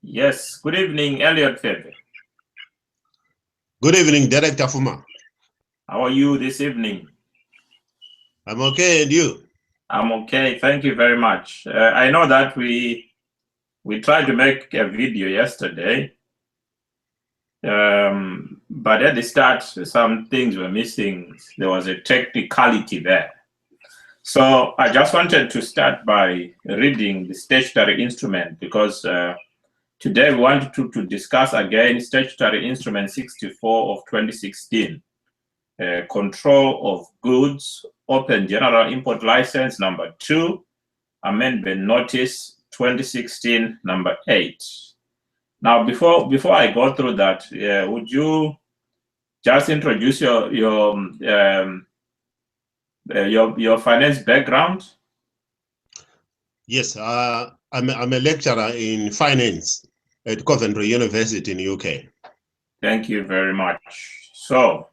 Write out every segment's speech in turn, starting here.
Yes, good evening, Elliot Febe. Good evening, Director Fuma. How are you this evening? I'm okay, and you? I'm okay, thank you very much. I know that we tried to make a video yesterday, but at the start, some things were missing. There was a technicality there. So I just wanted to start by reading the statutory instrument because today we wanted to discuss again Statutory Instrument 64 of 2016. Control of Goods, Open General Import License number 2, Amendment Notice 2016 number 8. Now, before I go through that, would you just introduce your finance background? Yes, I'm a lecturer in finance at Coventry University in UK. Thank you very much. So,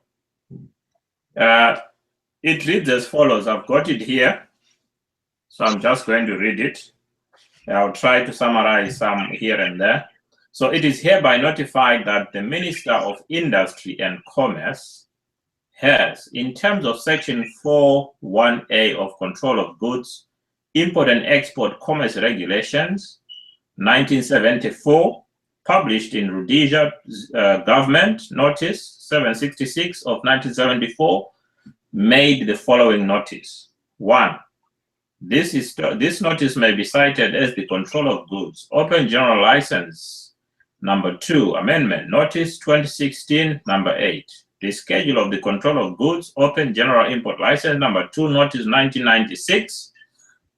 it reads as follows. I've got it here, so I'm just going to read it. I'll try to summarize some here and there. So it is hereby notified that the Minister of Industry and Commerce has, in terms of Section 4.1a of Control of Goods, Import and Export Commerce Regulations, 1974, published in Rhodesia Government Notice 766 of 1974, made the following notice. 1. This notice may be cited as the Control of Goods, Open General License number 2, Amendment Notice 2016 number 8. The schedule of the Control of Goods, Open General Import License number 2, Notice 1996,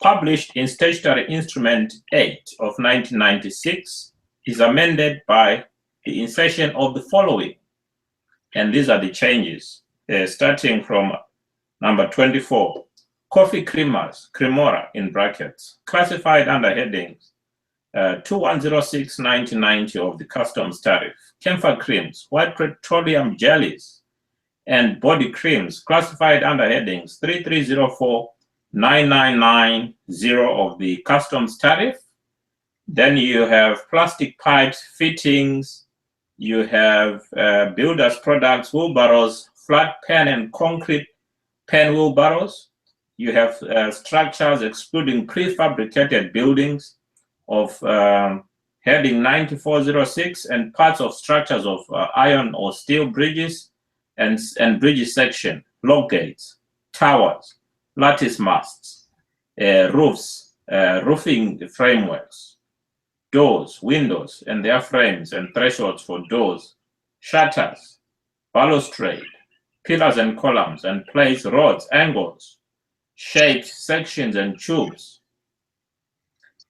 published in Statutory Instrument 8 of 1996, is amended by the insertion of the following. And these are the changes, starting from number 24. Coffee creamers, cremora in brackets, classified under headings 2106-1990 of the customs tariff. Camphor creams, white petroleum jellies, and body creams classified under headings 3304-9990 of the customs tariff. Then you have plastic pipes, fittings, you have builders products, wheelbarrows, flat pan and concrete pan wheelbarrows. You have structures excluding prefabricated buildings of heading 9406 and parts of structures of iron or steel bridges and bridges section, log gates, towers, lattice masts, roofs, roofing frameworks, doors, windows and their frames and thresholds for doors, shutters, balustrade, pillars and columns and plates, rods, angles, shapes, sections, and tubes.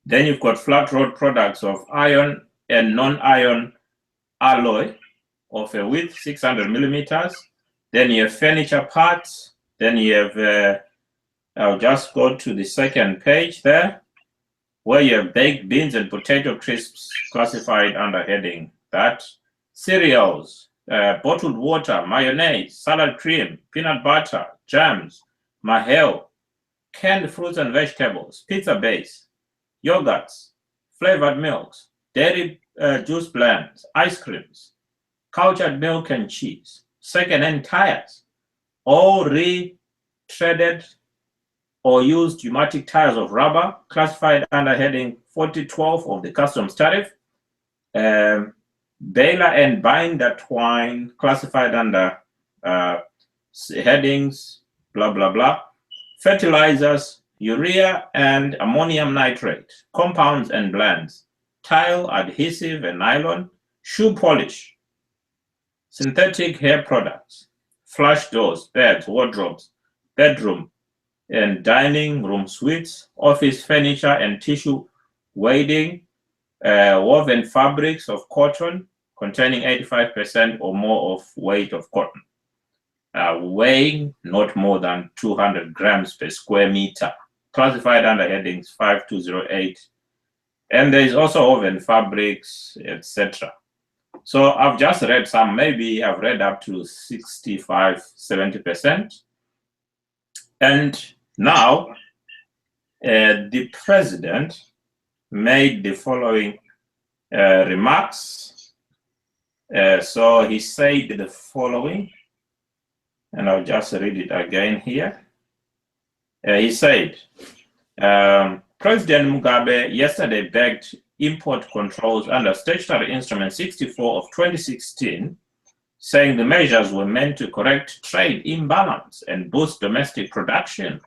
Then you've got flat rod products of iron and non-iron alloy of a width 600 millimeters. Then you have furniture parts. Then you have, I'll just go to the second page there, where you have baked beans and potato crisps classified under heading that. Cereals, bottled water, mayonnaise, salad cream, peanut butter, jams, mahel, canned fruits and vegetables, pizza base, yogurts, flavored milks, dairy juice blends, ice creams, cultured milk and cheese, second-hand tires, all retreaded or used pneumatic tires of rubber, classified under heading 4012 of the customs tariff, baler and binder twine, classified under headings, blah, blah, blah. Fertilizers, urea and ammonium nitrate, compounds and blends, tile, adhesive and nylon, shoe polish, synthetic hair products, flush doors, beds, wardrobes, bedroom and dining room suites, office furniture and tissue wading, woven fabrics of cotton containing 85% or more of weight of cotton. Weighing not more than 200 grams per square meter, classified under headings 5208. And there is also woven fabrics, etc. So I've just read some, maybe I've read up to 65, 70%. And now the president made the following remarks. So he said the following, and I'll just read it again here. He said, President Mugabe yesterday backed import controls under Statutory Instrument 64 of 2016, saying the measures were meant to correct trade imbalance and boost domestic production.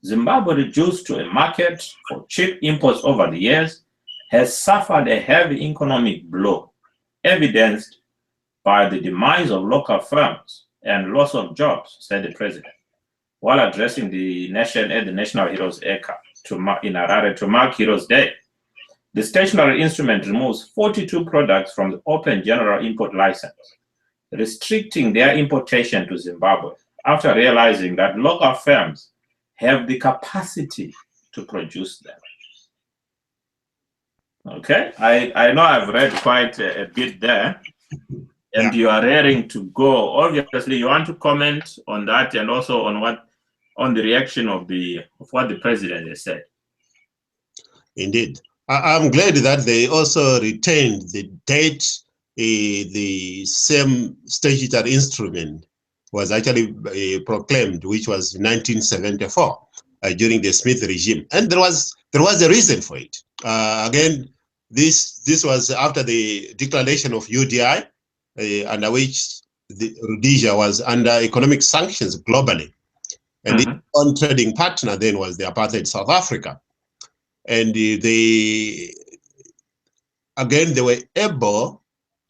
Zimbabwe, reduced to a market for cheap imports over the years, has suffered a heavy economic blow, evidenced by the demise of local firms and loss of jobs, said the president, while addressing the nation at the National Heroes Acre in Harare to mark Heroes Day. The stationary instrument removes 42 products from the open general import license, restricting their importation to Zimbabwe after realizing that local firms have the capacity to produce them. Okay, I know I've read quite a bit there, and you are raring to go. Obviously, you want to comment on that and also on the reaction of what the president has said. Indeed. I'm glad that they also retained the date the same statutory instrument was actually proclaimed, which was 1974 during the Smith regime, and there was a reason for it. Again, this was after the declaration of UDI, under which Rhodesia was under economic sanctions globally, and its own trading partner then was the apartheid South Africa. And they were able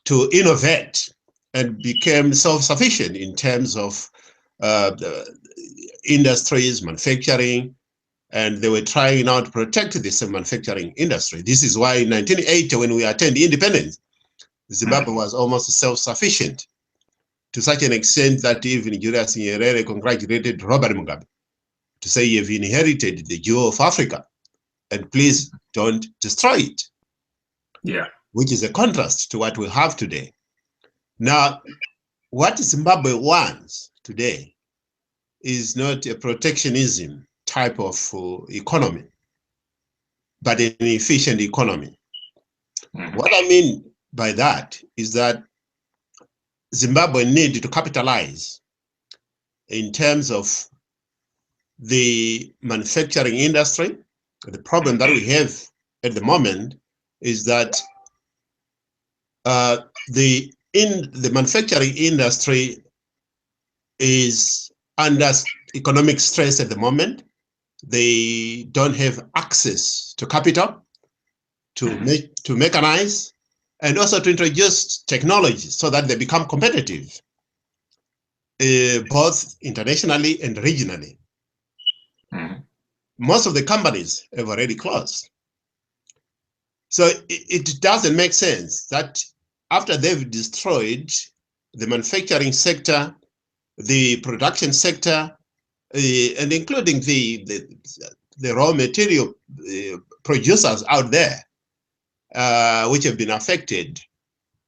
to innovate and became self-sufficient in terms of industries, manufacturing, and they were trying now to protect this manufacturing industry. This is why in 1980, when we attained independence, Zimbabwe was almost self-sufficient, to such an extent that even Julius Nyerere congratulated Robert Mugabe to say, "You've inherited the jewel of Africa, and please don't destroy it." Yeah. Which is a contrast to what we have today. Now, what Zimbabwe wants today is not a protectionism type of economy, but an efficient economy. What I mean by that is that Zimbabwe needs to capitalize in terms of the manufacturing industry. The problem that we have at the moment is that the manufacturing industry is under economic stress at the moment. They don't have access to capital to mechanize and also to introduce technology so that they become competitive, both internationally and regionally. Most of the companies have already closed. So it doesn't make sense that after they've destroyed the manufacturing sector, the production sector, and including the raw material producers out there, which have been affected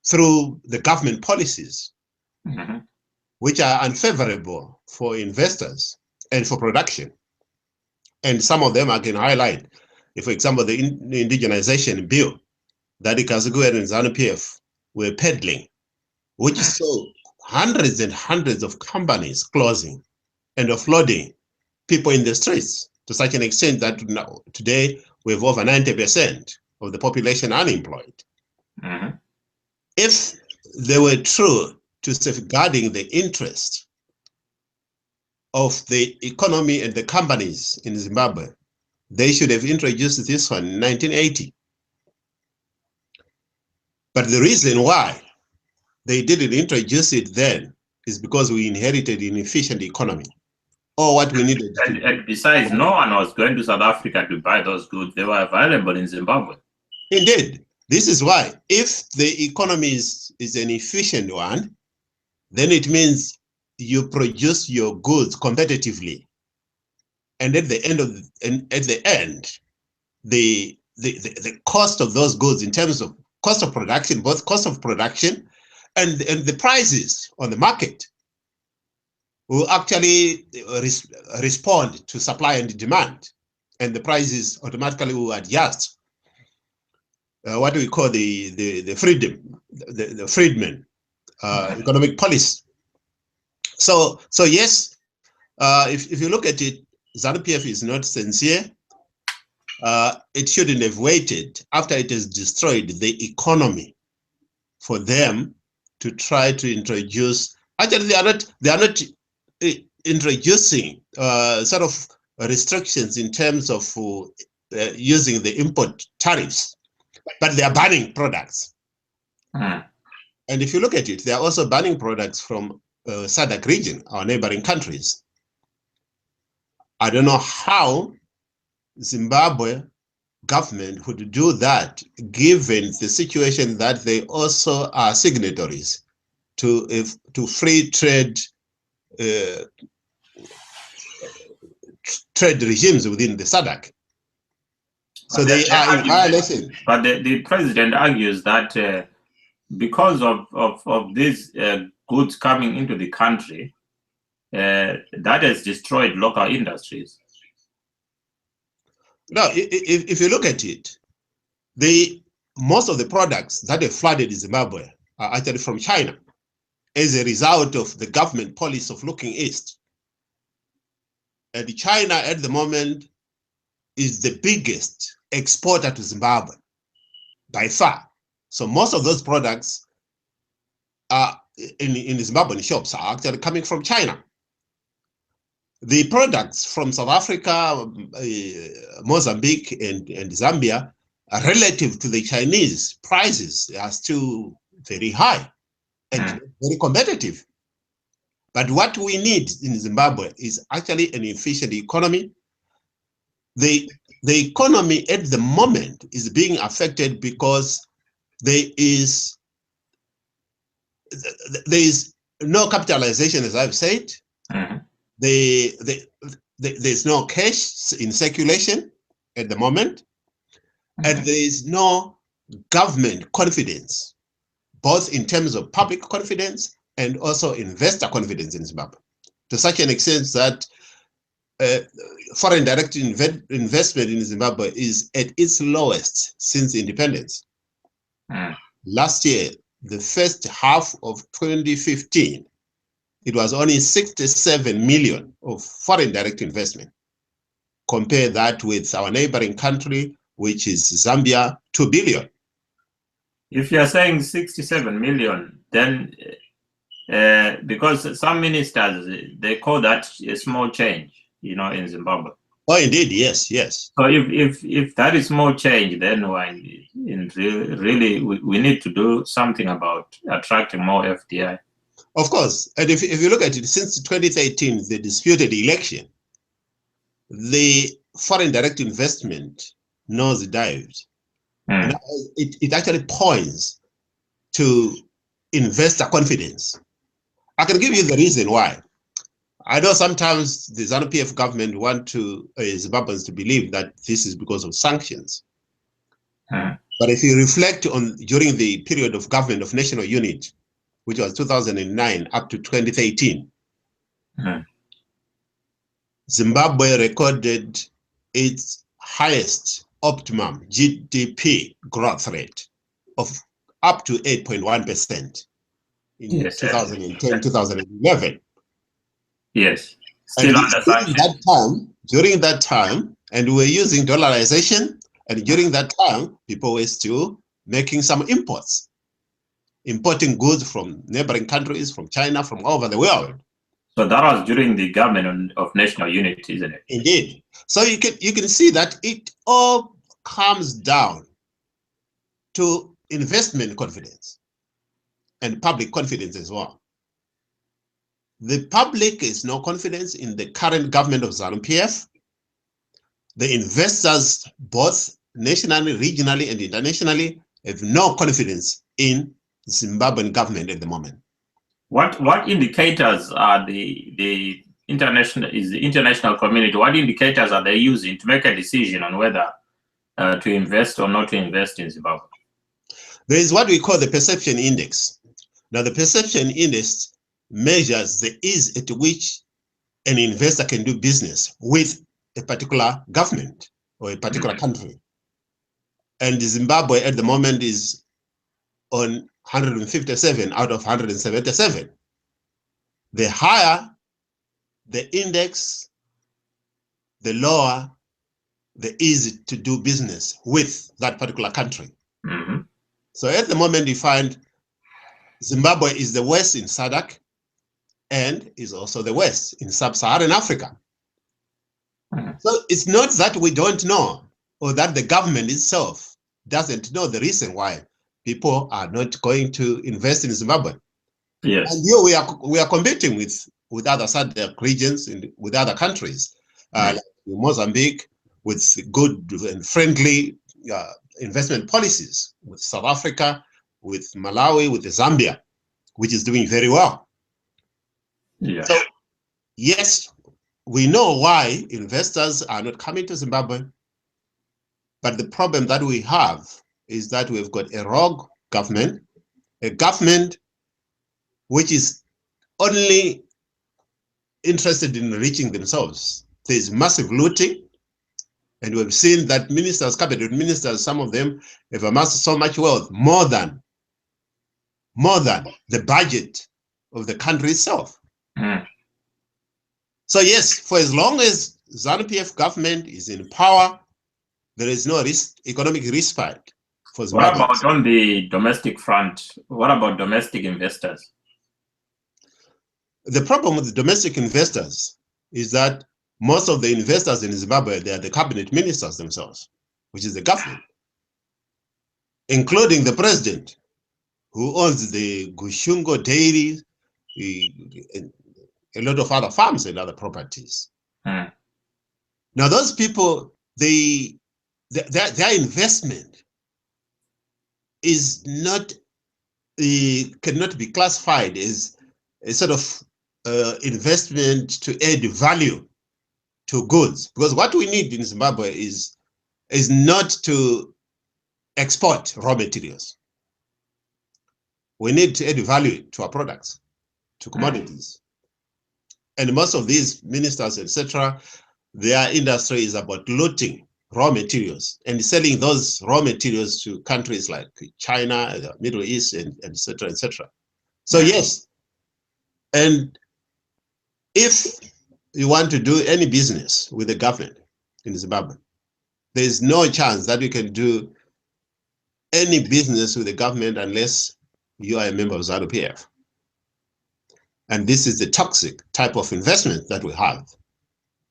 through the government policies, which are unfavorable for investors and for production. And some of them I can highlight. For example, the indigenization bill that the Kazugwe and ZANU-PF were peddling, which saw hundreds and hundreds of companies closing and offloading people in the streets to such an extent that now, today we have over 90% of the population unemployed. If they were true to safeguarding the interest of the economy and the companies in Zimbabwe, they should have introduced this one in 1980. But the reason why they didn't introduce it then is because we inherited an inefficient economy. Or what we needed. And besides, no one was going to South Africa to buy those goods. They were available in Zimbabwe. Indeed. This is why, if the economy is an efficient one, then it means you produce your goods competitively. And at the end, the cost of those goods in terms of cost of production, both cost of production and the prices on the market will actually respond to supply and demand, and the prices automatically will adjust. what we call the freedom, the freedmen economic policy. So yes, if you look at it, ZANU-PF is not sincere. It shouldn't have waited after it has destroyed the economy for them to try to introduce. Actually, they are not introducing sort of restrictions in terms of using the import tariffs, but they are banning products. And if you look at it, they are also banning products from SADC region, our neighboring countries. I don't know how Zimbabwe government would do that, given the situation that they also are signatories to free trade trade regimes within the SADC. So they are in violation. But the president argues that because of these goods coming into the country, that has destroyed local industries. Now, if you look at it, most of the products that have flooded Zimbabwe are actually from China as a result of the government policy of looking east. And China at the moment is the biggest exporter to Zimbabwe by far. So most of those products are in Zimbabwean shops are actually coming from China. The products from South Africa, Mozambique, and Zambia, relative to the Chinese prices, are still very high and very competitive. But what we need in Zimbabwe is actually an efficient economy. The economy at the moment is being affected because there is no capitalization, as I've said. There's no cash in circulation at the moment, and there is no government confidence, both in terms of public confidence and also investor confidence in Zimbabwe, to such an extent that foreign direct investment in Zimbabwe is at its lowest since independence. Last year, the first half of 2015, it was only 67 million of foreign direct investment. Compare that with our neighboring country, which is Zambia, 2 billion. If you're saying 67 million, then because some ministers, they call that a small change, you know, in Zimbabwe. Oh, indeed, yes, yes. So if that is small change, then really we need to do something about attracting more FDI. Of course, and if you look at it, since 2013, the disputed election, the foreign direct investment nosedived. And it actually points to investor confidence. I can give you the reason why. I know sometimes the ZANU-PF government want Zimbabweans to believe that this is because of sanctions. But if you reflect on during the period of government of national unity, which was 2009 up to 2013, Zimbabwe recorded its highest optimum GDP growth rate of up to 8.1% in 2010, 2011. Yes. Still and during that time, and we were using dollarization, and during that time, people were still making some imports, importing goods from neighboring countries, from China, from all over the world. So that was during the government of national unity, isn't it? Indeed. So you can see that it all comes down to investment confidence and public confidence as well. The public is no confidence in the current government of ZANU-PF. The investors, both nationally, regionally, and internationally, have no confidence in Zimbabwean government at the moment. What indicators are the international community? What indicators are they using to make a decision on whether to invest or not to invest in Zimbabwe? There is what we call the perception index. Now, the perception index measures the ease at which an investor can do business with a particular government or a particular country. And Zimbabwe at the moment is on 157 out of 177. The higher the index, the lower the easy to do business with that particular country. Mm-hmm. So at the moment, you find Zimbabwe is the worst in SADC and is also the worst in sub-Saharan Africa. Mm-hmm. So it's not that we don't know or that the government itself doesn't know the reason why people are not going to invest in Zimbabwe. Yes. And here we are competing with other SADC regions and with other countries, like Mozambique, with good and friendly investment policies, with South Africa, with Malawi, with Zambia, which is doing very well. Yeah. So, yes, we know why investors are not coming to Zimbabwe, but the problem that we have is that we've got a rogue government, a government which is only interested in enriching themselves. There's massive looting, and we've seen that ministers, cabinet ministers, some of them have amassed so much wealth, more than the budget of the country itself. Mm. So yes, for as long as ZANU-PF government is in power, there is no economic respite for Zimbabwe. What about on the domestic front? What about domestic investors? The problem with the domestic investors is that most of the investors in Zimbabwe, they are the cabinet ministers themselves, which is the government, including the president, who owns the Gushungo Dairy, a lot of other farms and other properties. Mm. Now, those people, their investment is not, cannot be classified as a sort of investment to add value to goods, because what we need in Zimbabwe is not to export raw materials. We need to add value to our products, to commodities. And most of these ministers, etc., their industry is about looting raw materials and selling those raw materials to countries like China, the Middle East, and etc., etc. So yes, and if you want to do any business with the government in Zimbabwe, there is no chance that you can do any business with the government unless you are a member of ZANU-PF. And this is the toxic type of investment that we have.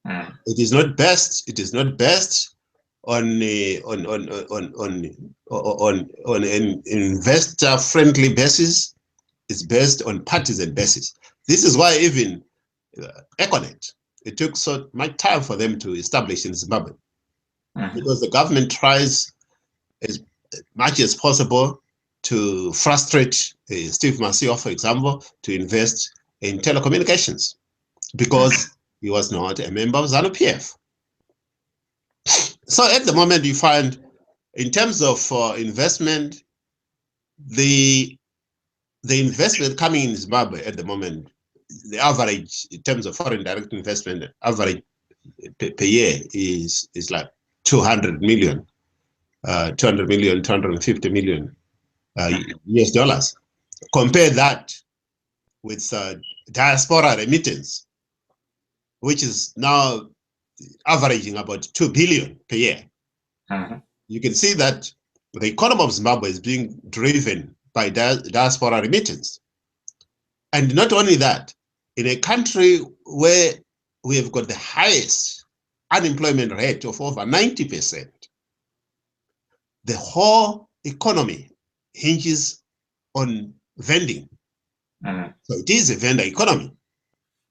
Mm. It is not best. It is not best on an investor-friendly basis. It's based on partisan basis. This is why even Econet, it took so much time for them to establish in Zimbabwe, because the government tries as much as possible to frustrate Steve Masiwa, for example, to invest in telecommunications, because he was not a member of ZANU-PF. So at the moment, you find, in terms of investment, the investment coming in Zimbabwe at the moment, the average in terms of foreign direct investment, average per year is like 200 million, 250 million US dollars. Compare that with diaspora remittance, which is now averaging about 2 billion per year. You can see that the economy of Zimbabwe is being driven by diaspora remittance. And not only that, in a country where we have got the highest unemployment rate of over 90%, the whole economy hinges on vending. So it is a vendor economy.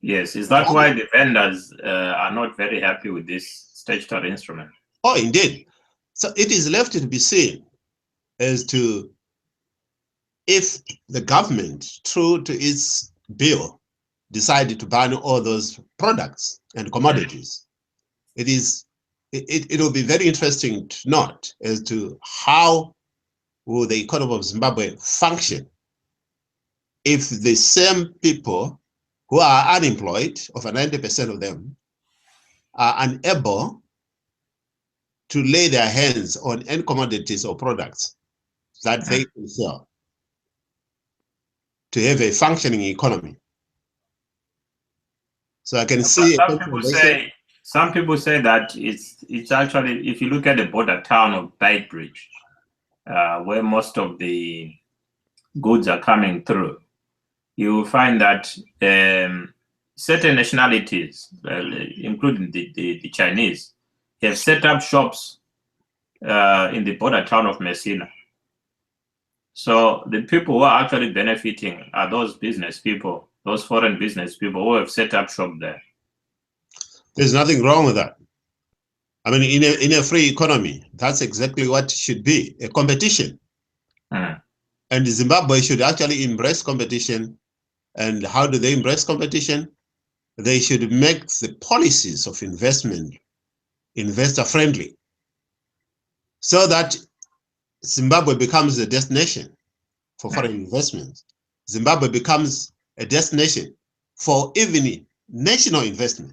Yes, is that why the vendors are not very happy with this statutory instrument? Oh, indeed. So it is left to be seen as to if the government, true to its bill, decided to ban all those products and commodities. It will be very interesting to note as to how will the economy of Zimbabwe function if the same people who are unemployed, over 90% of them, are unable to lay their hands on end commodities or products that they can sell to have a functioning economy. So I can see some people say that it's actually, if you look at the border town of Beitbridge, where most of the goods are coming through, you will find that certain nationalities, including the Chinese, have set up shops in the border town of Messina. So the people who are actually benefiting are those business people, those foreign business people who have set up shop there. There's nothing wrong with that. I mean, in a free economy, that's exactly what should be, a competition. And Zimbabwe should actually embrace competition. And how do they embrace competition? They should make the policies of investment investor-friendly, so that Zimbabwe becomes a destination for foreign investments. Zimbabwe becomes a destination for even national investment.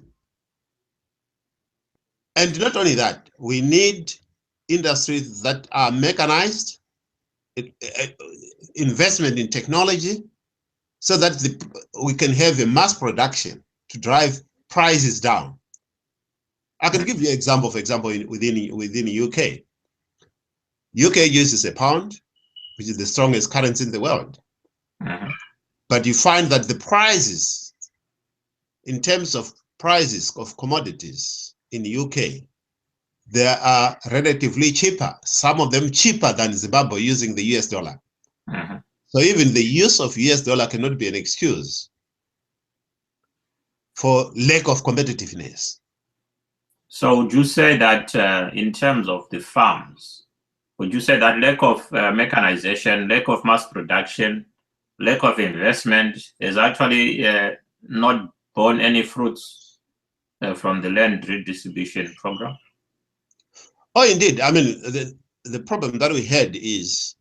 And not only that, we need industries that are mechanized, investment in technology, so that we can have a mass production to drive prices down. I can give you an example, for example, within the UK. UK uses a pound, which is the strongest currency in the world. But you find that the prices, in terms of prices of commodities in the UK, they are relatively cheaper, some of them cheaper than Zimbabwe using the US dollar. So even the use of US dollar cannot be an excuse for lack of competitiveness. So would you say that in terms of the farms, would you say that lack of mechanization, lack of mass production, lack of investment is actually not borne any fruits from the land redistribution program? Oh, indeed. I mean, the problem that we had is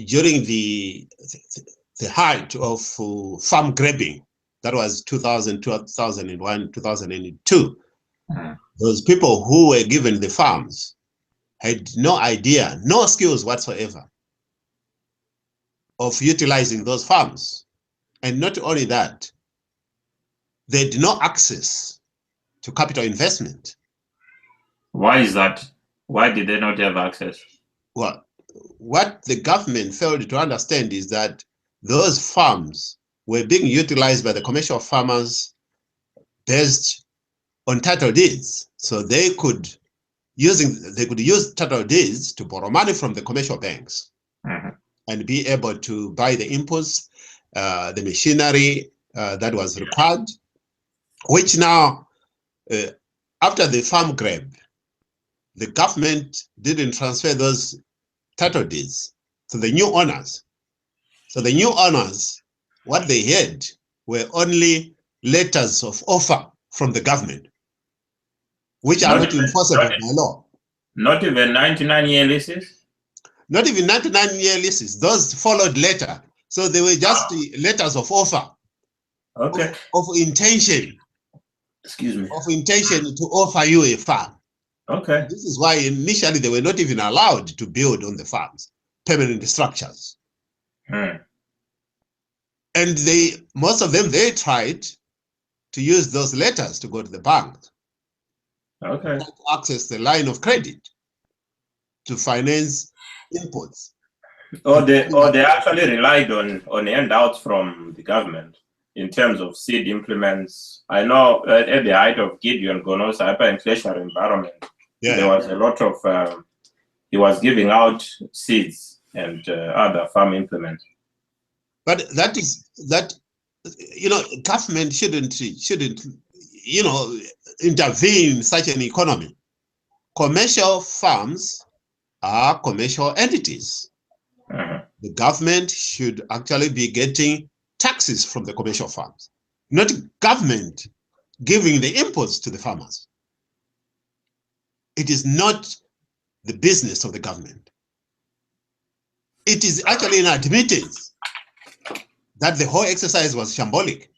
during the height of farm grabbing, that was 2000, 2001, 2002, those people who were given the farms had no idea, no skills whatsoever of utilizing those farms. And not only that, they had no access to capital investment. Why is that? Why did they not have access? Well, what the government failed to understand is that those farms were being utilized by the commercial farmers based on title deeds. So they could use title deeds to borrow money from the commercial banks and be able to buy the inputs, the machinery that was required, which now, after the farm grab, the government didn't transfer those title deeds to the new owners. So the new owners, what they had were only letters of offer from the government, which are not enforceable by law. Not even 99-year leases? Not even 99-year leases. Those followed later. So they were just letters of offer. Okay. Of intention. Excuse me. Of intention to offer you a farm. Okay. This is why initially they were not even allowed to build on the farms, permanent structures. And most of them, they tried to use those letters to go to the bank. Okay. To access the line of credit to finance inputs. Or they actually relied on handouts from the government in terms of seed implements. I know at the height of Gideon Gono's hyperinflationary environment, there was a lot of, he was giving out seeds and other farm implements. But government shouldn't, intervene in such an economy. Commercial farms are commercial entities. The government should actually be getting taxes from the commercial farms, not government giving the inputs to the farmers. It is not the business of the government. It is actually an admittance that the whole exercise was shambolic.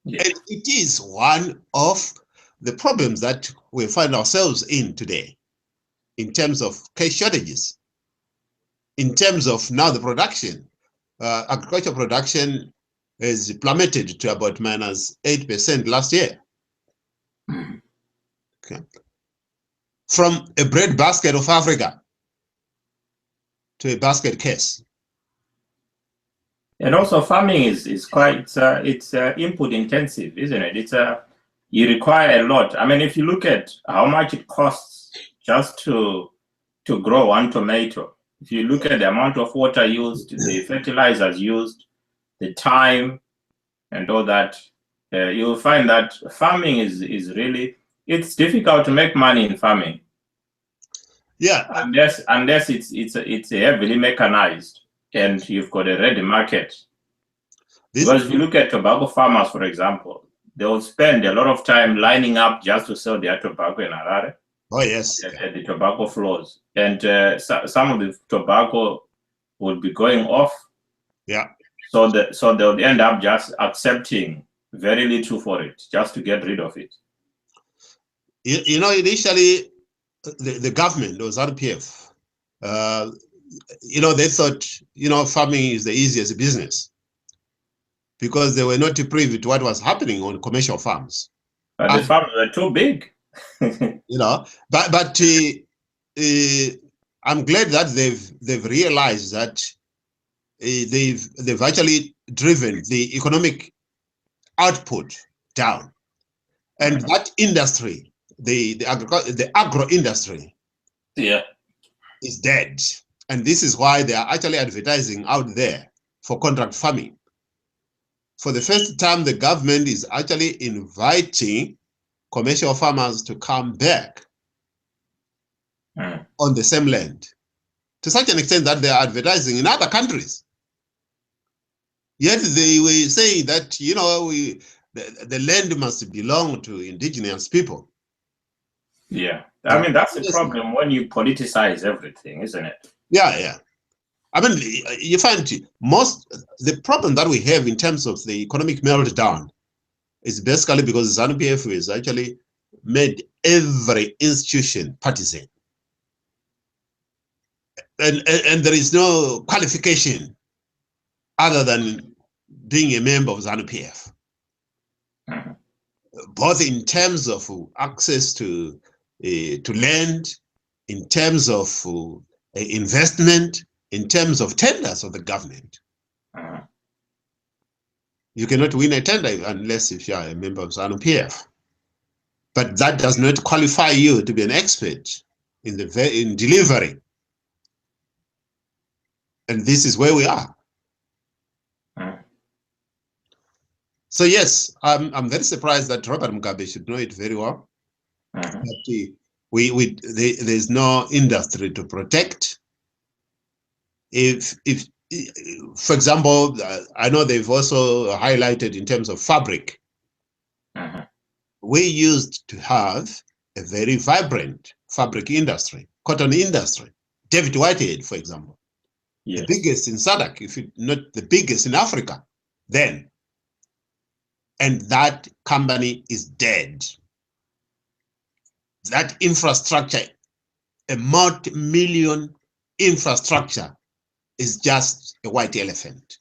And it is one of the problems that we find ourselves in today, in terms of cash shortages, in terms of now the production, agricultural production is plummeted to about -8% last year. Okay. From a bread basket of Africa to a basket case. And also farming is quite, it's input intensive, isn't it? You require a lot. I mean, if you look at how much it costs just to grow one tomato, if you look at the amount of water used, the fertilizers used, the time, and all that, you'll find that farming is really, it's difficult to make money in farming. Yeah. Unless it's heavily mechanized and you've got a ready market. Because if you look at tobacco farmers, for example, they will spend a lot of time lining up just to sell their tobacco in Harare. Oh, yes. At the tobacco floors. And some of the tobacco would be going off. Yeah. So they'll end up just accepting very little for it, just to get rid of it. You know, initially, the government, those RPF, you know, they thought, you know, farming is the easiest business because they were not privy to what was happening on commercial farms. But the farms were too big. You know, but I'm glad that they've realized that they've actually driven the economic output down, and that industry, the agro industry, yeah, is dead. And this is why they are actually advertising out there for contract farming. For the first time, the government is actually inviting commercial farmers to come back on the same land, to such an extent that they are advertising in other countries. Yet they were saying that, you know, the land must belong to indigenous people. Yeah, I mean, that's the problem when you politicize everything, isn't it? Yeah, yeah. I mean, you find the problem that we have in terms of the economic meltdown is basically because ZANU-PF has actually made every institution partisan. And there is no qualification other than being a member of ZANU-PF. Both in terms of access to land, in terms of investment, in terms of tenders of the government. You cannot win a tender unless if you are a member of ZANU-PF. But that does not qualify you to be an expert in delivery. And this is where we are. So yes, I'm very surprised that Robert Mugabe should know it very well. That there's no industry to protect. If for example, I know they've also highlighted in terms of fabric. We used to have a very vibrant fabric industry, cotton industry. David Whitehead, for example, the biggest in SADC, if not the biggest in Africa, then. And that company is dead. That infrastructure, a multi-million infrastructure, is just a white elephant.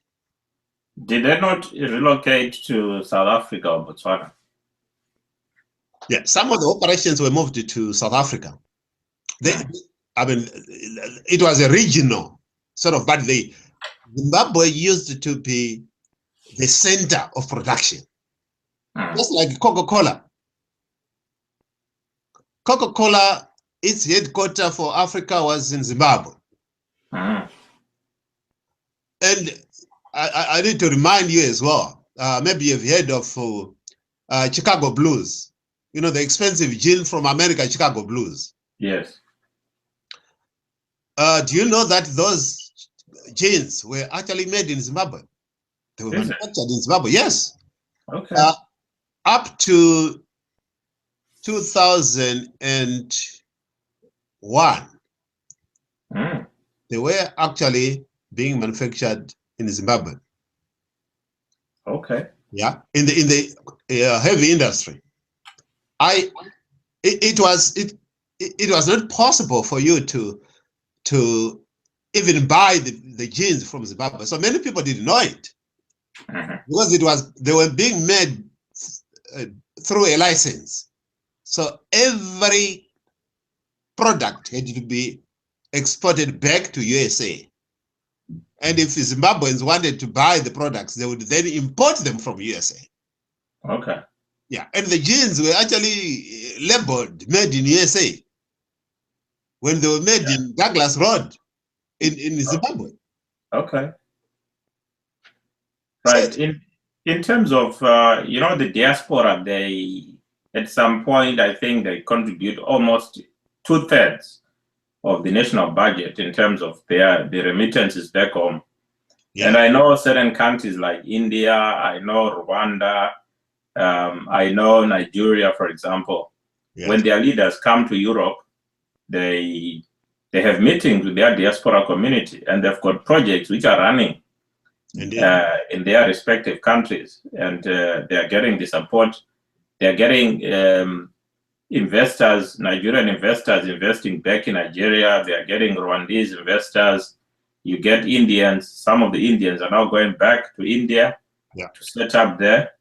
Did they not relocate to South Africa or Botswana? Yeah, some of the operations were moved to South Africa. I mean, it was a regional sort of, but Zimbabwe used to be the center of production. Just like Coca-Cola. Coca-Cola, its headquarters for Africa was in Zimbabwe. And I need to remind you as well, maybe you've heard of Chicago Blues. You know, the expensive gin from America, Chicago Blues. Yes. Do you know that those gins were actually made in Zimbabwe? They were manufactured in Zimbabwe, yes. Okay. Up to 2001, they were actually being manufactured in Zimbabwe. Okay. Yeah, in the heavy industry. it was not possible for you to even buy the jeans from Zimbabwe. So many people didn't know it because they were being made through a license. So every product had to be exported back to USA. And if Zimbabweans wanted to buy the products, they would then import them from USA. Okay. Yeah, and the jeans were actually labeled made in USA when they were made in Douglas Road in Zimbabwe. Okay. So, Right. In terms of the diaspora, they at some point I think they contribute almost 2/3 of the national budget in terms of the remittances back home. yeah. And I know certain countries like India, I know Rwanda, I know Nigeria, for example. Yes. When their leaders come to Europe, they have meetings with their diaspora community, and they've got projects which are running in their respective countries, and they are getting the support. They are getting investors, Nigerian investors investing back in Nigeria. They are getting Rwandese investors. You get Indians. Some of the Indians are now going back to India to set up there.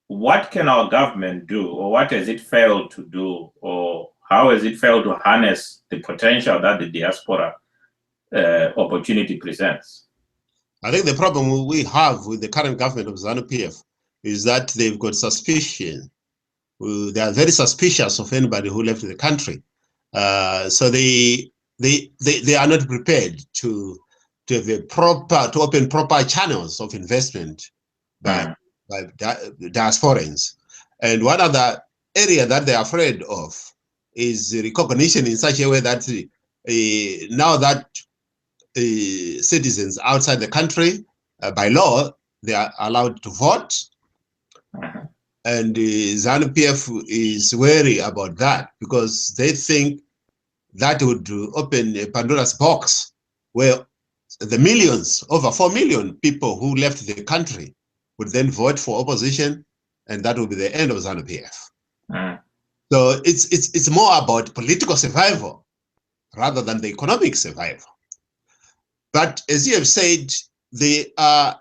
What can our government do, or what has it failed to do, or how has it failed to harness the potential that the diaspora opportunity presents? I think the problem we have with the current government of ZANU-PF is that they've got suspicion. They are very suspicious of anybody who left the country. So they are not prepared to open proper channels of investment by diasporans. And one other area that they're afraid of is recognition in such a way that now that citizens outside the country, by law, they are allowed to vote. And ZANU-PF is wary about that because they think that would open a Pandora's box where the millions, over 4 million people who left the country would then vote for opposition, and that would be the end of ZANU-PF. So it's more about political survival rather than the economic survival. But as you have said, there are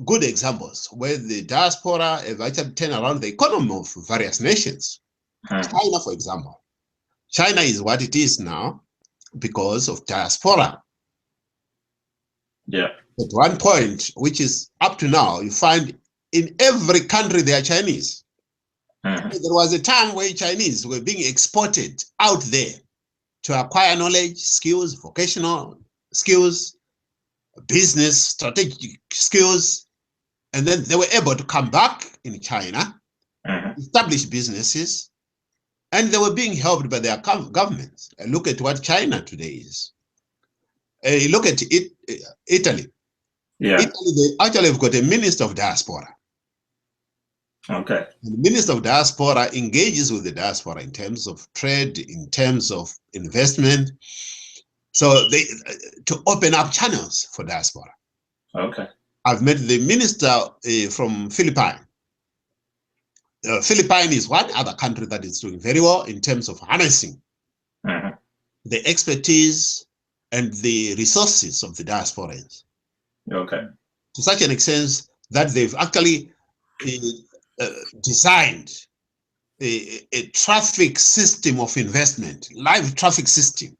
good examples where the diaspora have actually turned around the economy of various nations. China, for example. China is what it is now because of diaspora. Yeah. At one point, which is up to now, you find in every country they are Chinese. There was a time where Chinese were being exported out there to acquire knowledge, skills, vocational skills, business, strategic skills, and then they were able to come back in China, establish businesses, and they were being helped by their governments. Look at what China today is. Look at Italy. Yeah. Italy, they actually have got a minister of diaspora. Okay. The minister of diaspora engages with the diaspora in terms of trade, in terms of investment. So they to open up channels for diaspora. Okay. I've met the minister from Philippines. Philippines is one other country that is doing very well in terms of harnessing the expertise and the resources of the diasporans. Okay. To such an extent that they've actually designed a traffic system of investment, live traffic system,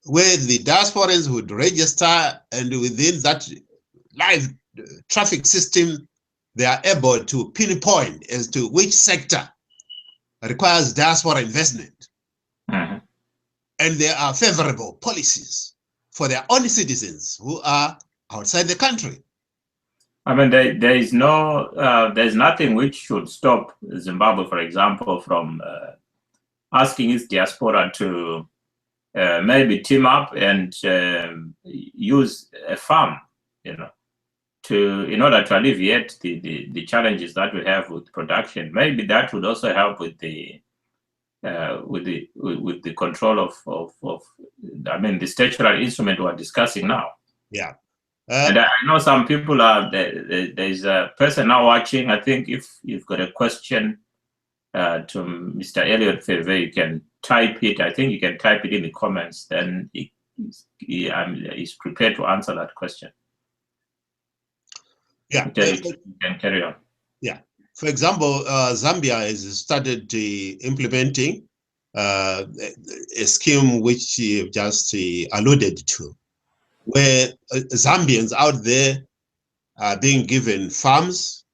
where the diasporans would register, and within that live traffic system, they are able to pinpoint as to which sector requires diaspora investment. And there are favorable policies for their own citizens who are outside the country. I mean, there's nothing which should stop Zimbabwe, for example, from asking its diaspora to maybe team up and use a farm, in order to alleviate the challenges that we have with production. Maybe that would also help with the control of I mean, the statutory instrument we're discussing now. Yeah. And I know some people are, there's a person now watching. I think if you've got a question to Mr. Elliot Feve, you can type it. I think you can type it in the comments. Then he's prepared to answer that question. Yeah, you can carry on. Yeah, for example, Zambia has started implementing a scheme which you just alluded to, where Zambians out there are being given farms,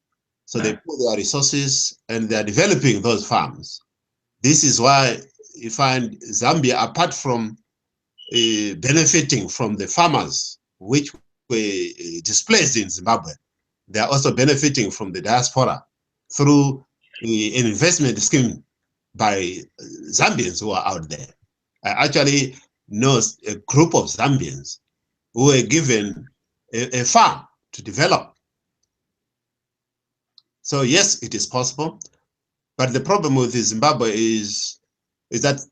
so they put their resources and they are developing those farms. This is why you find Zambia, apart from benefiting from the farmers which were displaced in Zimbabwe, they are also benefiting from the diaspora through an investment scheme by Zambians who are out there. I actually know a group of Zambians who were given a farm to develop. So yes, it is possible. But the problem with Zimbabwe is that,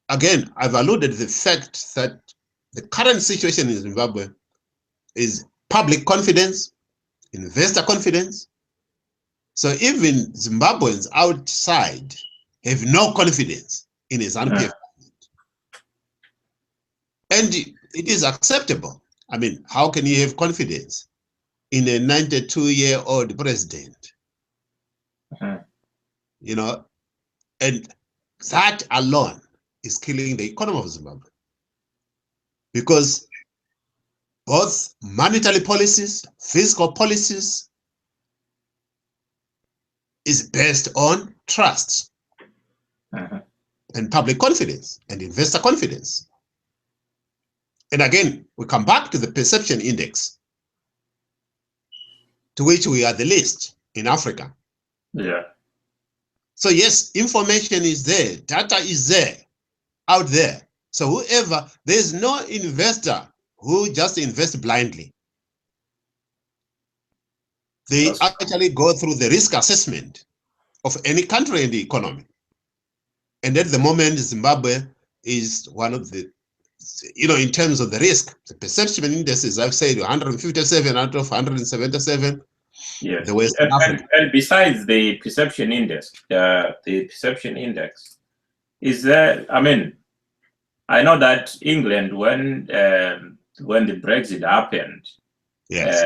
again, I've alluded to the fact that the current situation in Zimbabwe is public confidence, investor confidence. So even Zimbabweans outside have no confidence in a ZANU-PF. And it is acceptable. I mean, how can you have confidence in a 92-year-old president? You know, and that alone is killing the economy of Zimbabwe. Because both monetary policies, fiscal policies, is based on trust and public confidence and investor confidence. And again, we come back to the perception index, to which we are the least in Africa. Yeah. So yes, information is there, data is there, out there. So whoever, there's no investor who just invests blindly. They actually go through the risk assessment of any country in the economy. And at the moment, Zimbabwe is one of the, in terms of the risk, the perception index is, I've said, 157 out of 177. Yes. The West Africa. And besides the perception index, is there, I mean, I know that England, when the Brexit happened, yes,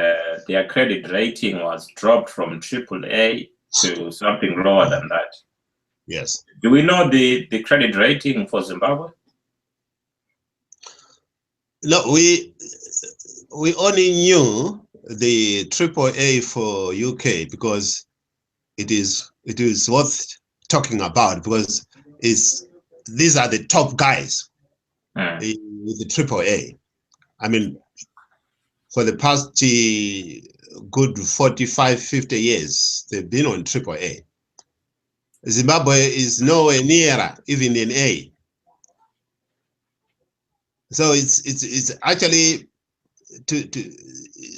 their credit rating was dropped from AAA to something lower than that. Yes. Do we know the credit rating for Zimbabwe? No, we only knew the AAA for UK because it is worth talking about, because these are the top guys with the AAA. I mean, for the past good 45, 50 years, they've been on AAA. Zimbabwe is nowhere near even in A. So it's actually to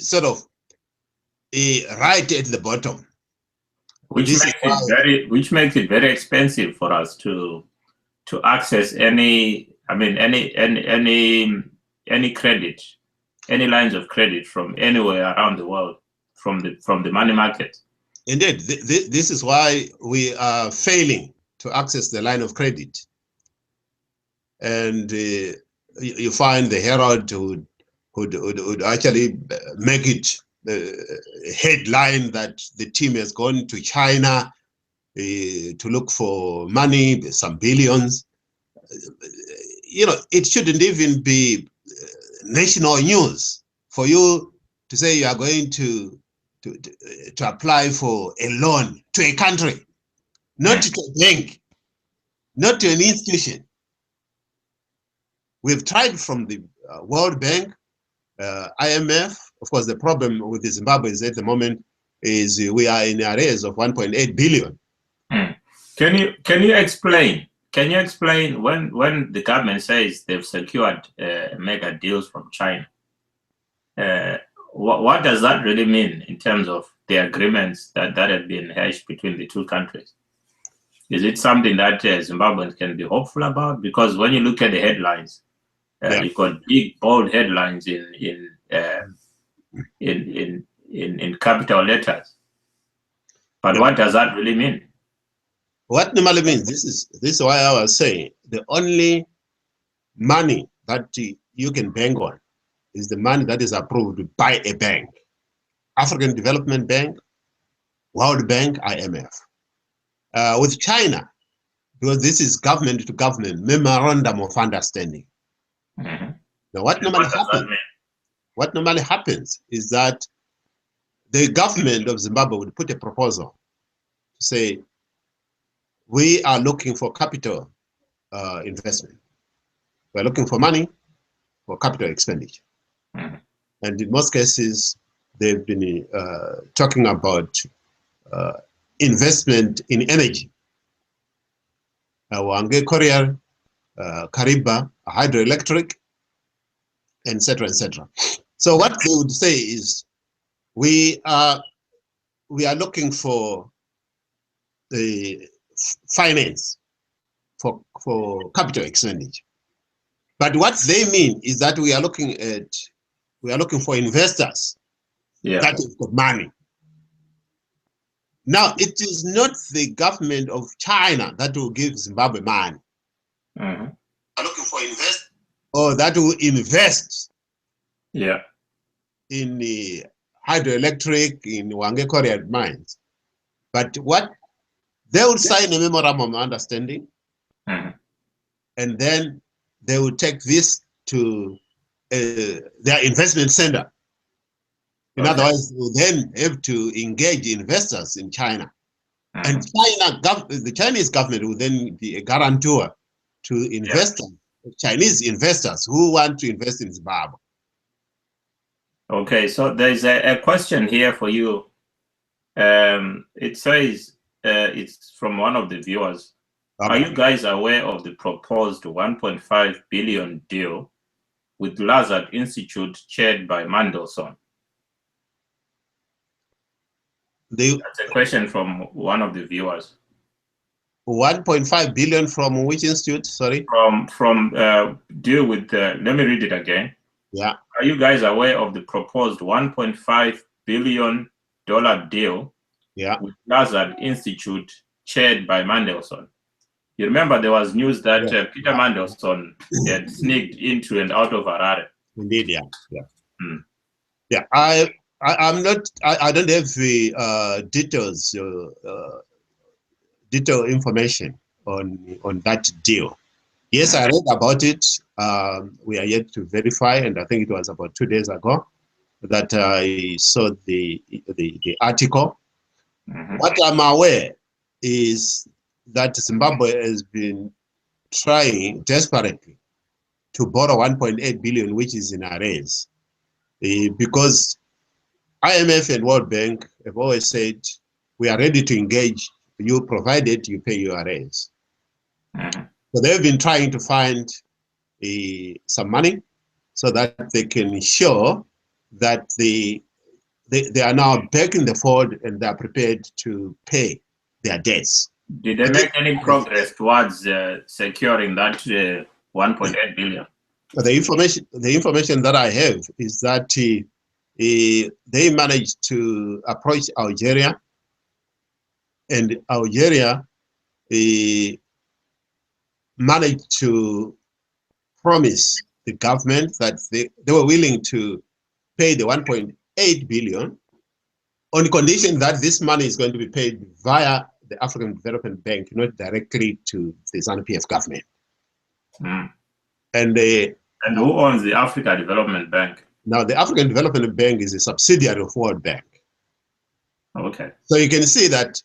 sort of right at the bottom. Which makes it very expensive for us to access any credit, any lines of credit from anywhere around the world, from the money market. Indeed, this is why we are failing to access the line of credit. And you find the Herald would actually make it a headline that the team has gone to China to look for money, some billions. It shouldn't even be national news for you to say you are going to apply for a loan to a country, not to a bank, not to an institution. We've tried from the World Bank, IMF. Of course, the problem with the Zimbabwe is at the moment is we are in arrears of 1.8 billion. Can you explain? Can you explain when the government says they've secured mega deals from China? What does that really mean in terms of the agreements that have been hashed between the two countries? Is it something that Zimbabweans can be hopeful about? Because when you look at the headlines, you've got big, bold headlines in in capital letters. But what does that really mean? What normally means, this is why I was saying the only money that you can bank on is the money that is approved by a bank. African Development Bank, World Bank, IMF. With China, because this is government to government memorandum of understanding. Mm-hmm. Now, what normally happens is that the government of Zimbabwe would put a proposal to say, we are looking for capital investment. We're looking for money for capital expenditure. Mm-hmm. And in most cases, they've been talking about investment in energy. Wange Korea, Kariba, hydroelectric, etc., etc. So what they would say is, we are looking for the finance for capital expenditure. But what they mean is that we are looking for investors that have got money. Now, it is not the government of China that will give Zimbabwe money. Mm-hmm. Are looking for investors, or that will invest in the hydroelectric, in Wange Korea mines. But what they would sign a memorandum of understanding, mm-hmm. and then they will take this to their investment center. In other words, they will then have to engage investors in China. Mm-hmm. And the Chinese government will then be a guarantor to investors, Chinese investors who want to invest in Zimbabwe. Okay, so there's a question here for you. It says, it's from one of the viewers. Okay. Are you guys aware of the proposed 1.5 billion deal with Lazard Institute chaired by Mandelson? That's a question from one of the viewers. 1.5 billion from which institute? Sorry. From deal with. Let me read it again. Yeah. Are you guys aware of the proposed $1.5 billion deal with Lazard Institute chaired by Mandelson? You remember there was news that Peter Mandelson had sneaked into and out of Harare. Indeed, I'm not. I don't have the detailed information on that deal. Yes, I read about it. We are yet to verify, and I think it was about 2 days ago that I saw the article. Mm-hmm. What I'm aware is that Zimbabwe has been trying desperately to borrow 1.8 billion, which is in arrears, because IMF and World Bank have always said, we are ready to engage you provided you pay your arrears. Mm-hmm. So they've been trying to find some money so that they can show that they are now back in the fold and they are prepared to pay their debts. Did they make any progress towards securing that 1.8 billion? The information that I have is that they managed to approach Algeria, and Algeria managed to promise the government that they were willing to pay the 1.8 billion on condition that this money is going to be paid via the African Development Bank, not directly to the ZANU-PF government. Mm. And who owns the African Development Bank? Now, the African Development Bank is a subsidiary of World Bank. Okay. So you can see that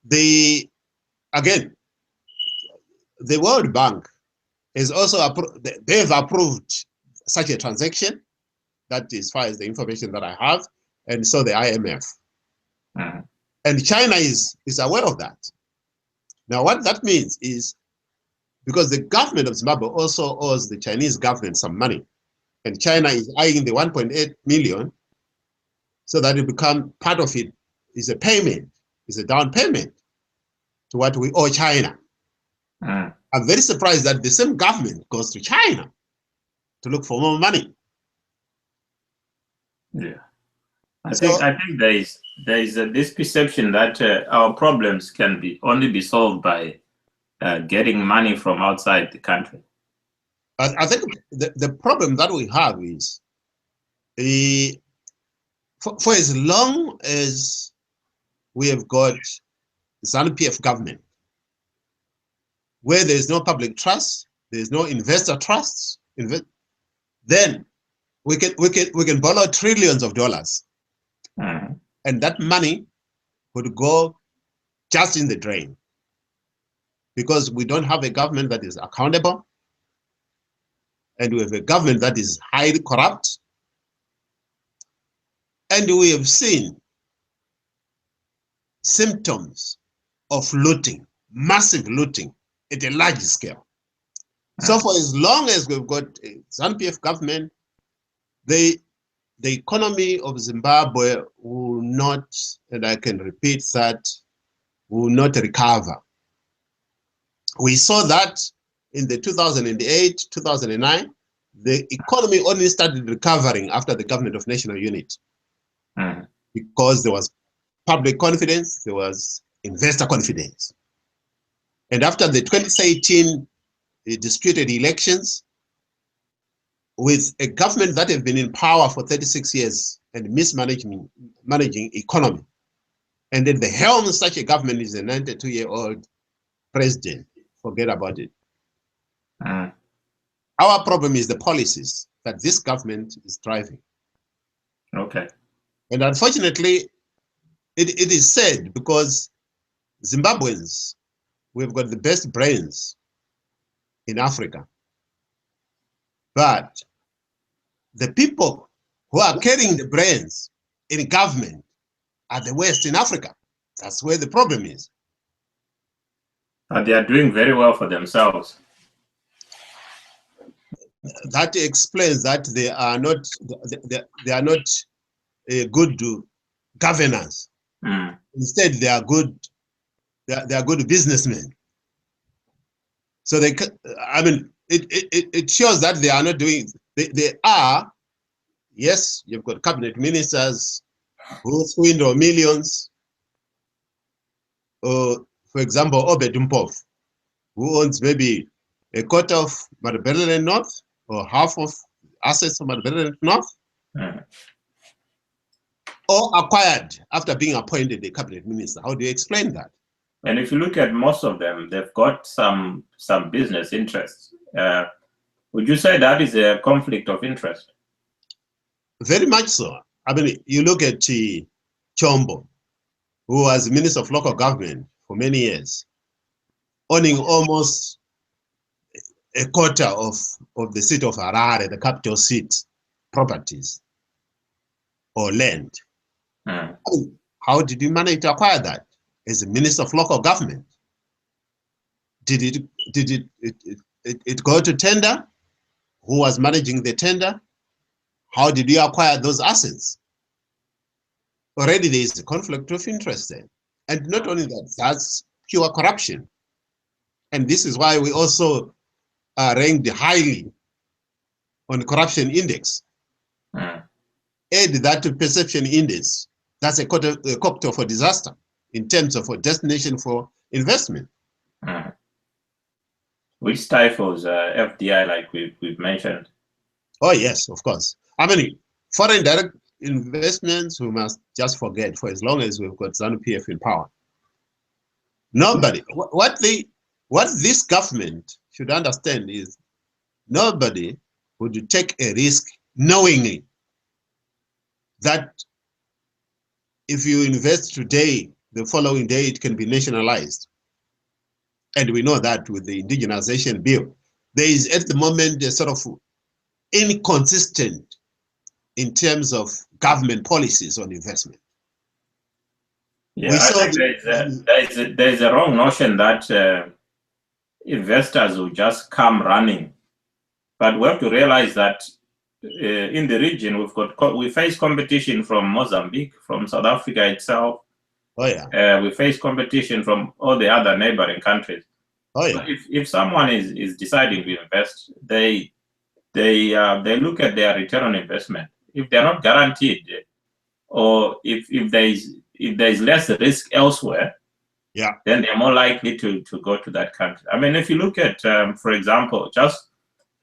the World Bank is also they've approved such a transaction. That is, as far as the information that I have, and so the IMF. Mm-hmm. And China is aware of that. Now, what that means is, because the government of Zimbabwe also owes the Chinese government some money, and China is eyeing the 1.8 million, so that it become part of it is a payment, is a down payment to what we owe China. Mm. I'm very surprised that the same government goes to China to look for more money. Yeah. I think there is this perception that our problems can only be solved by getting money from outside the country. I think the problem that we have is for as long as we have got ZANU-PF government, where there is no public trust, there is no investor trust, then we can borrow trillions of dollars, and that money would go just in the drain, because we don't have a government that is accountable, and we have a government that is highly corrupt, and we have seen symptoms of looting, massive looting at a large scale. So for as long as we've got a ZANU-PF government, the economy of Zimbabwe will not, and I can repeat that, will not recover. We saw that in the 2008, 2009, the economy only started recovering after the government of national unity, because there was public confidence, there was investor confidence. And after the 2018 disputed elections, with a government that has been in power for 36 years and managing economy, and then the helm of such a government is a 92-year-old president, forget about it. Our problem is the policies that this government is driving. Okay. And unfortunately, it is sad, because Zimbabweans, we've got the best brains in Africa. But the people who are carrying the brains in government are the West in Africa. That's where the problem is. But they are doing very well for themselves. That explains that they are not good governors. Instead, they are good businessmen. So they, I mean, it shows that they are not doing. They are, yes, you've got cabinet ministers who swindle millions. For example, Obed Mpov, who owns maybe a quarter of Matabeleland North or half of assets of Matabeleland North, or acquired after being appointed a cabinet minister. How do you explain that? And if you look at most of them, they've got some business interests. Would you say that is a conflict of interest? Very much so. I mean, you look at Chombo, who was Minister of Local Government for many years, owning almost a quarter of the seat of Harare, the capital seat, properties or land. How did you manage to acquire that as a Minister of Local Government? Did it go to tender? Who was managing the tender? How did you acquire those assets? Already there is a conflict of interest there. And not only that, that's pure corruption. And this is why we also are ranked highly on corruption index. Add that to perception index. That's a cocktail for disaster in terms of a destination for investment. Which stifles FDI, like we've mentioned. Oh yes, of course. I mean, foreign direct investments, we must just forget for as long as we've got ZANU-PF in power. Nobody, what this government should understand is nobody would take a risk knowingly that if you invest today, the following day it can be nationalized. And we know that with the indigenization bill, there is at the moment a sort of inconsistent in terms of government policies on investment. Yeah, I think there's a wrong notion that investors will just come running. But we have to realize that in the region, we face competition from Mozambique, from South Africa itself. Oh yeah. We face competition from all the other neighboring countries. Oh yeah. If someone is deciding to invest, they look at their return on investment. If they're not guaranteed or if there's less risk elsewhere, Yeah. then they're more likely to go to that country. I mean, if you look at, for example, just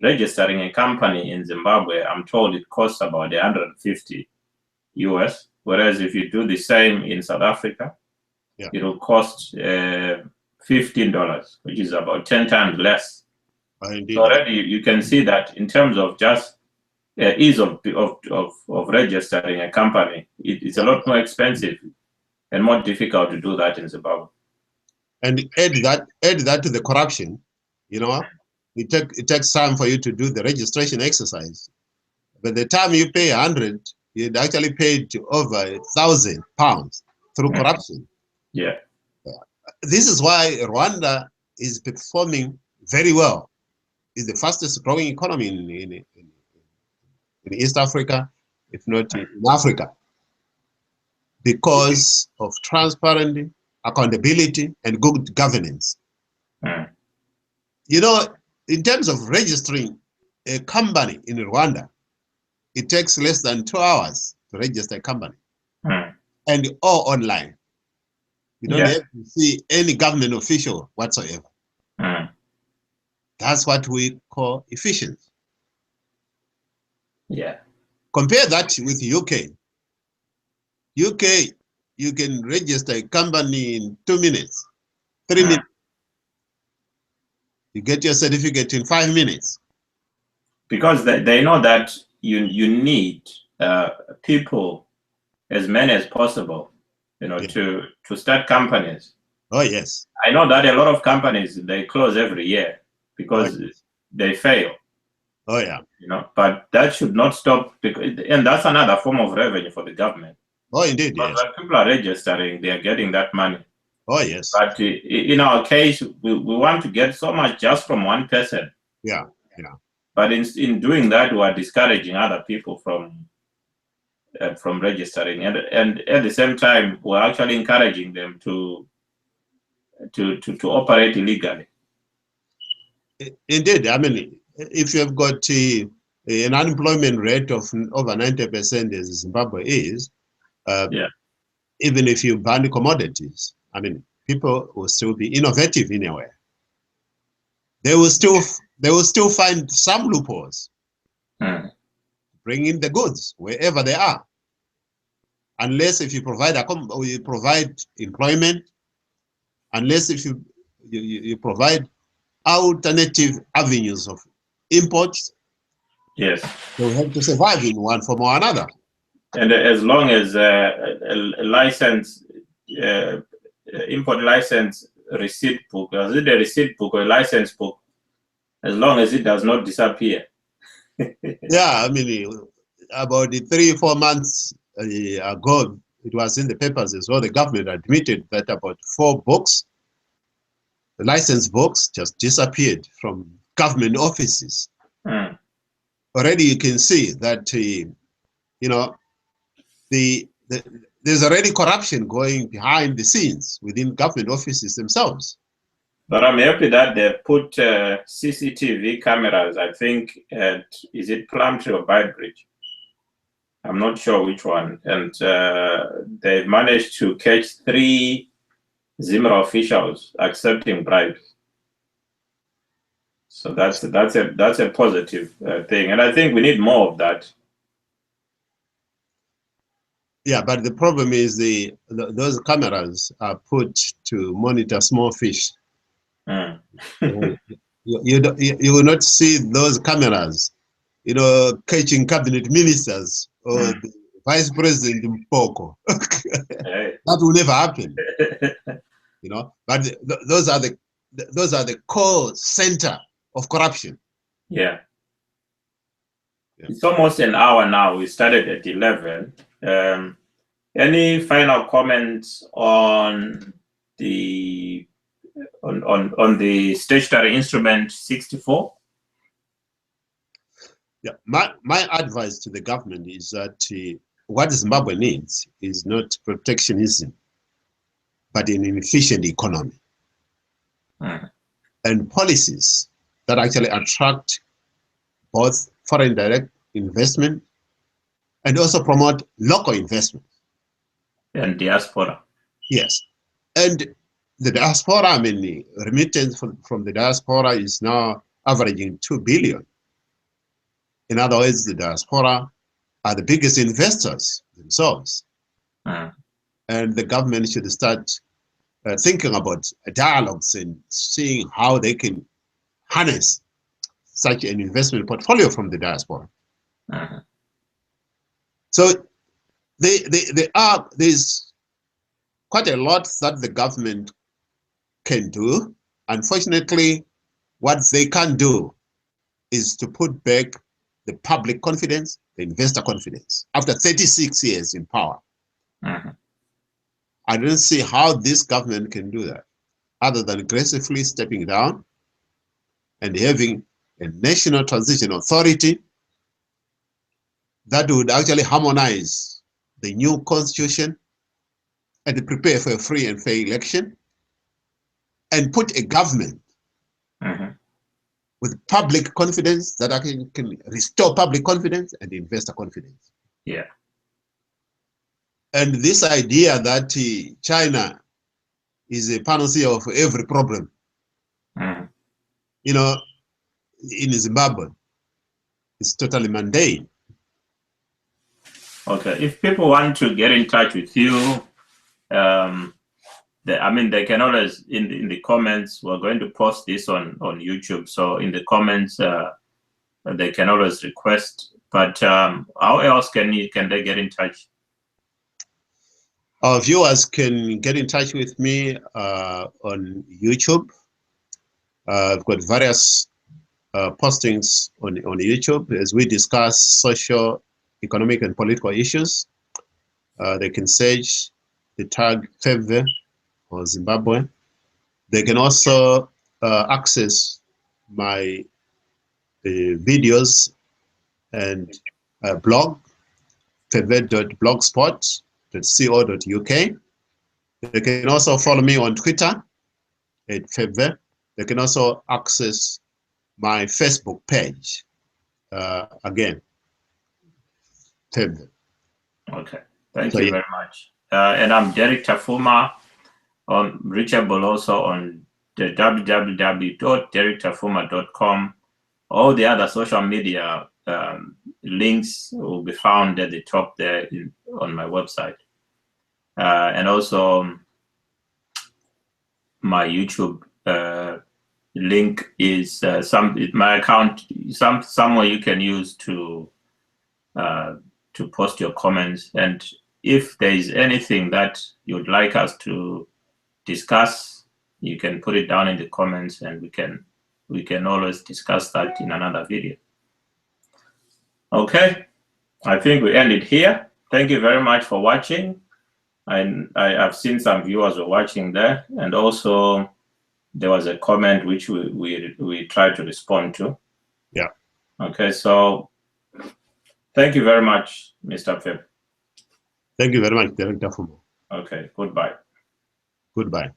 registering a company in Zimbabwe, I'm told it costs about 150 US, whereas if you do the same in South Africa, yeah, it will cost $15, which is about 10 times less. Indeed. So already you can see that in terms of just ease of registering a company, it's a lot more expensive and more difficult to do that in Zimbabwe. And add that to the corruption, you know, it takes time for you to do the registration exercise. By the time you pay 100, you'd actually paid over £1,000 through corruption. Yeah. This is why Rwanda is performing very well. It's the fastest growing economy in East Africa, if not in Africa, because of transparency, accountability, and good governance. You know, in terms of registering a company in Rwanda, it takes less than 2 hours to register a company, and all online. You don't have to see any government official whatsoever. That's what we call efficient. Yeah. Compare that with UK. UK, you can register a company in 2 minutes, 3 minutes. You get your certificate in 5 minutes. Because they know that you need people, as many as possible, you know, to start companies. Oh, yes. I know that a lot of companies, they close every year because they fail. Oh, yeah. You know, but that should not stop, and that's another form of revenue for the government. Oh, indeed, because yes. when people are registering, they are getting that money. Oh, yes. But in our case, we want to get so much just from one person. Yeah, yeah. But in doing that, we are discouraging other people from registering, and at the same time, we're actually encouraging them to operate illegally. Indeed, I mean, if you have got an unemployment rate of over 90%, as Zimbabwe is, even if you ban commodities, I mean, people will still be innovative in a way. They will still find some loopholes, bring in the goods wherever they are, unless if you provide employment, unless if you provide alternative avenues of imports. Yes. They'll have to survive in one form or another. And as long as a license, import license receipt book, is it a receipt book or a license book, as long as it does not disappear. Yeah, I mean, about 3-4 months ago, it was in the papers as well. The government admitted that about 4 books, the license books, just disappeared from government offices. Already you can see that, you know, there's already corruption going behind the scenes within government offices themselves. But I'm happy that they've put CCTV cameras, I think, is it Plumtree or Bridge? I'm not sure which one. And they've managed to catch 3 Zimra officials accepting bribes. So that's a positive thing. And I think we need more of that. Yeah, but the problem is those cameras are put to monitor small fish. You will not see those cameras, you know, catching cabinet ministers or the vice president Mpoko. That will never happen. You know, but those are the core center of corruption. Yeah. It's almost an hour now. We started at 11. Any final comments on the on the statutory instrument 64? Yeah, my advice to the government is that what Zimbabwe needs is not protectionism, but an efficient economy and policies that actually attract both foreign direct investment and also promote local investment. And diaspora. Yes. And the diaspora, I mean, the remittance from the diaspora is now averaging 2 billion. In other words, the diaspora are the biggest investors themselves. And the government should start thinking about dialogues and seeing how they can harness such an investment portfolio from the diaspora. So there's quite a lot that the government can do. Unfortunately, what they can't do is to put back the public confidence, the investor confidence, after 36 years in power. I don't see how this government can do that, other than aggressively stepping down and having a national transition authority that would actually harmonize the new constitution and prepare for a free and fair election, and put a government with public confidence that can restore public confidence and investor confidence. Yeah. And this idea that China is a panacea of every problem, you know, in Zimbabwe, it's totally mundane. Okay. If people want to get in touch with you, they can always in the comments. We're going to post this on YouTube, so in the comments they can always request. But how else can they get in touch? Our viewers can get in touch with me on YouTube. I've got various postings on YouTube as we discuss social, economic, and political issues. They can search the tag FEVE or Zimbabwe. They can also access my videos and blog, feve.blogspot.co.uk. They can also follow me on Twitter at FEVE. They can also access my Facebook page. Again, FEVE. Okay, thank you very much. And I'm Derek Tafuma, reachable also on the www.derektafuma.com. All the other social media links will be found at the top there on my website. And also my YouTube link is my account, somewhere you can use to post your comments. And if there is anything that you'd like us to discuss, you can put it down in the comments, and we can always discuss that in another video. Okay, I think we end it here. Thank you very much for watching. I've seen some viewers were watching there, and also there was a comment which we tried to respond to. Yeah. Okay, so thank you very much, Mr. Feb. Thank you very much, Derek Tafuma. Okay, goodbye. Goodbye.